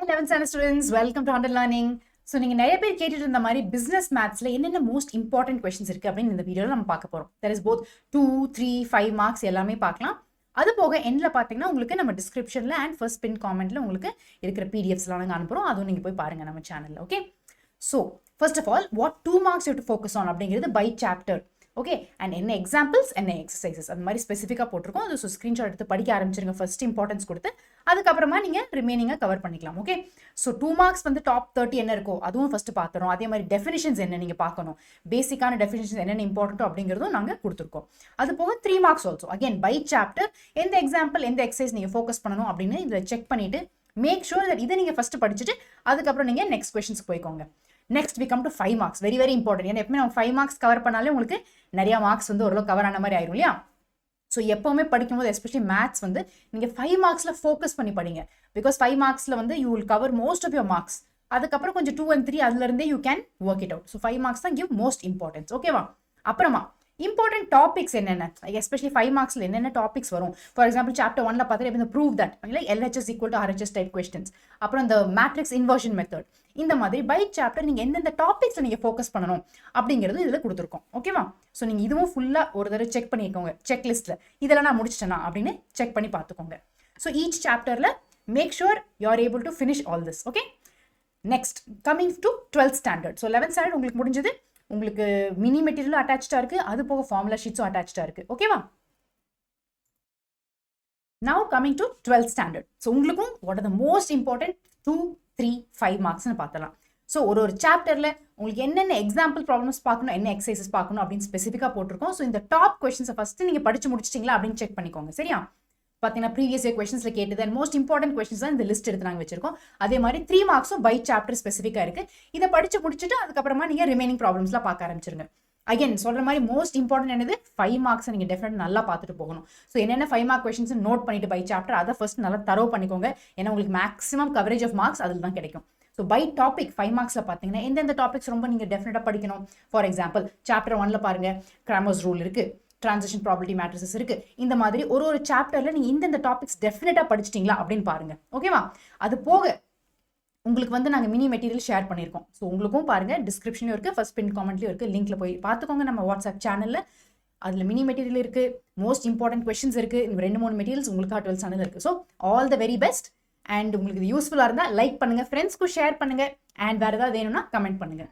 11th standard students, welcome to Hundred Learning. So நீங்கள் நிறைய பேர் கேட்டுட்டு இருந்த மாதிரி பிஸ்னஸ் மேத்ஸில் என்னென்ன மோஸ்ட் இம்பார்ட்டன்ட் கொஸ்டின்ஸ் இருக்குது அப்படின்னு இந்த வீடியோவில் நம்ம பார்க்க போகிறோம். தெர் இஸ் போத் 2, 3, 5 மார்க்ஸ் எல்லாமே பார்க்கலாம். அது போக எண்டில் பார்த்தீங்கன்னா உங்களுக்கு நம்ம டிஸ்கிரிப்ஷனில் அண்ட் ஃபர்ஸ்ட் பின் காமெண்ட்டில் உங்களுக்கு இருக்கிற பிடிஎஃப்ஸ்லாம் நாங்கள் அனுப்புகிறோம். அதுவும் நீங்கள் போய் பாருங்கள் நம்ம சேனலில். Okay, so first of all what 2 marks you to focus on அப்படிங்கிறது பை சாப்டர். ஓகே, அண்ட் என்ன எக்ஸாம்பிள்ஸ் என்ன எக்ஸசைசஸ் அந்த மாதிரி ஸ்பெசிஃபிக்காக போட்டிருக்கோம். அது ஸோ ஸ்க்ரீன்ஷாட் எடுத்து படிக்க ஆரம்பிச்சிருங்க ஃபர்ஸ்ட் இம்பார்ட்டன்ஸ் கொடுத்து. அதுக்கப்புறமா நீங்கள் ரிமைனிங்காக கவர் பண்ணிக்கலாம். ஓகே, ஸோ 2 மார்க்ஸ் வந்து டாப் 30 என்ன இருக்கோ அதுவும் ஃபஸ்ட்டு பார்த்துறோம். அதே மாதிரி டெஃபினிஷன்ஸ் என்ன நீங்கள் பார்க்கணும், பேசிக்கான டெஃபினிஷன்ஸ் என்னென்ன இம்பார்ட்டன்ட்டோ அப்படிங்கிறதும் நாங்கள் கொடுத்துருக்கோம். அது போக 3 marks also again by chapter எந்த எக்ஸாம்பிள் எந்த எக்ஸசைஸ் நீங்கள் ஃபோக்கஸ் பண்ணணும் அப்படின்னு இதில் செக் பண்ணிவிட்டு மேக் ஷூர் தட் இதை நீங்கள் ஃபஸ்ட்டு படிச்சுட்டு அதுக்கப்புறம் நீங்கள் நெக்ஸ்ட் கொஸ்டின்ஸ் போய்க்கோங்க. Next we come to 5 marks. Very very important. ஏன்னா எப்பவுமே நம்ம 5 மார்க்ஸ் கவர் பண்ணாலே உங்களுக்கு நிறையா மார்க்ஸ் வந்து ஓரளவு கவர் ஆன மாதிரி ஆயிரும் இல்லையா? ஸோ எப்போவுமே படிக்கும்போது எஸ்பெஷலி மேத்ஸ் வந்து நீங்கள் 5 மார்க்ஸில் ஃபோக்கஸ் பண்ணி படிங்க. பிகாஸ் 5 மார்க்ஸில் வந்து you will cover most of your marks. அதுக்கப்புறம் கொஞ்சம் 2 and 3 அதுலேருந்தே you can work it out. So 5 marks தான் கிவ் மோஸ்ட் இம்பார்ட்டன்ஸ். ஓகேவா? அப்புறமா இம்பார்ட்டன்ட் டாபிக்ஸ் என்னென்ன, எஸ்பெஷலி 5 மார்க்ஸில் என்னென்ன டாபிக்ஸ் வரும். ஃபார் எக்ஸாம்பிள் சாப்டர் 1ல பார்த்துட்டு இந்த ப்ரூவ் தட் இல்லை LHS equal to RHS type questions, அப்புறம் இந்த மேட்ரிக்ஸ் இன்வர்ஷன் மெத்தட், இந்த மாதிரி பை சாப்டர் நீங்கள் எந்தெந்த டாபிக்ஸை நீங்கள் ஃபோக்கஸ் பண்ணணும் அப்படிங்கிறது இதில் கொடுத்துருக்கோம். ஓகேவா? ஸோ நீங்கள் இதுவும் ஃபுல்லாக ஒரு தடவை செக் பண்ணிக்கோங்க. செக் லிஸ்ட்டில் இதெல்லாம் நான் முடிச்சிட்டேனா அப்படின்னு செக் பண்ணி பார்த்துக்கோங்க. ஸோ ஈச் சாப்டரில் make sure you are able to finish all this. Okay, next coming to 12th standard. So 11th standard உங்களுக்கு முடிஞ்சது. உங்களுக்கு மினி மெட்டீரியலும் அட்டாச்சாக இருக்குது, அது போக ஃபார்முலா ஷீட்ஸும் அட்டாச்சாக இருக்குது. ஓகேவா? Now coming to 12th standard. So உங்களுக்கும் what are the most important 2, 3, 5 மார்க்ஸ்னு பார்த்தலாம். ஸோ ஒரு சாப்டரில் உங்களுக்கு என்னென்ன எக்ஸாம்பிள் ப்ராப்ளம்ஸ் பார்க்கணும், என்ன எக்ஸசைசஸ் பார்க்கணும் அப்படின்னு ஸ்பெசிஃபிக்காக போட்டிருக்கோம். ஸோ இந்த டாப் கொஸ்டின்ஸை ஃபஸ்ட்டு நீங்கள் படிச்சு முடிச்சிட்டிங்களா அப்படின்னு செக் பண்ணிக்கோங்க. சரியா? பார்த்தீங்கன்னா ப்ரீவியஸ் இயர் கொஸ்டின்ஸில் கேட்டது அண்ட் மோஸ்ட் இம்பார்ட்டன்ட் கொஸ்டின்ஸ் தான் இந்த லிஸ்ட் எடுத்து நாங்கள் வச்சிருக்கோம். அதே மாதிரி 3 மார்க்ஸும் பை சாப்டர் ஸ்பெசிஃபிக்காக இருக்குது. இதை படிச்சு முடிச்சுட்டு அதுக்கப்புறமா நீங்கள் ரிமைனிங் ப்ராப்ளம்ஸ்லாம் பார்க்க ஆரம்பிச்சிருங்க. அகைன் சொல்கிற மாதிரி மோஸ்ட் இம்பார்ட்டன்ட் என்னது 5 மார்க்ஸை நீங்கள் டெஃபினட் நல்லா பார்த்துட்டு போகணும். ஸோ என்னென்ன 5 மார்க் கொஸ்டின்ஸ் நோட் பண்ணிட்டு பை சாப்டர் அதை ஃபர்ஸ்ட் நல்லா தரவு பண்ணிக்கோங்க. ஏன்னா உங்களுக்கு மேக்ஸிமம் கவரேஜ் ஆஃப் மார்க்ஸ் அதில் தான் கிடைக்கும். ஸோ பை டாபிக் 5 மார்க்ஸில் பார்த்தீங்கன்னா எந்தெந்த டாபிக்ஸ் ரொம்ப நீங்கள் டெஃபினட்டாக படிக்கணும். ஃபார் எக்ஸாம்பிள் சாப்டர் 1ல பாருங்கள் கிராமர்ஸ் ரூல் இருக்குது, டிரான்சிஷன் ப்ராபர்ட்டி மேட்ரிசஸ் இருக்கு. இந்த மாதிரி ஒரு சாப்டர்ல நீங்க இந்த டாபிக்ஸ் டெஃபினட்டா படிச்சிட்டீங்களா அப்படின்னு பாருங்க. ஓகேவா? அது போக உங்களுக்கு வந்து நாங்கள் மினி மெட்டீரியல் ஷேர் பண்ணியிருக்கோம். ஸோ உங்களுக்கும் பாருங்க டிஸ்கிரிப்ஷன்லையும் இருக்கு, ஃபர்ஸ்ட் பின் காமெண்ட்லையும் இருக்கு. லிங்க்ல போய் பார்த்துக்கோங்க நம்ம வாட்ஸ்அப் சேனல்ல. அதில் மினி மெட்டீரியல் இருக்கு, மோஸ்ட் இம்பார்ட்டன்ட் கொஸ்டின்ஸ் இருக்கு, இந்த 2-3 மெட்டீரியல்ஸ் உங்களுக்கு 12th சேனல் இருக்கு. So all the very best. And உங்களுக்கு இது யூஸ்ஃபுல்லாக இருந்தால் லைக் பண்ணுங்க, ஃப்ரெண்ட்ஸ்க்கும் ஷேர் பண்ணுங்க, அண்ட் வேறு ஏதாவது வேணும்னா கமெண்ட் பண்ணுங்க.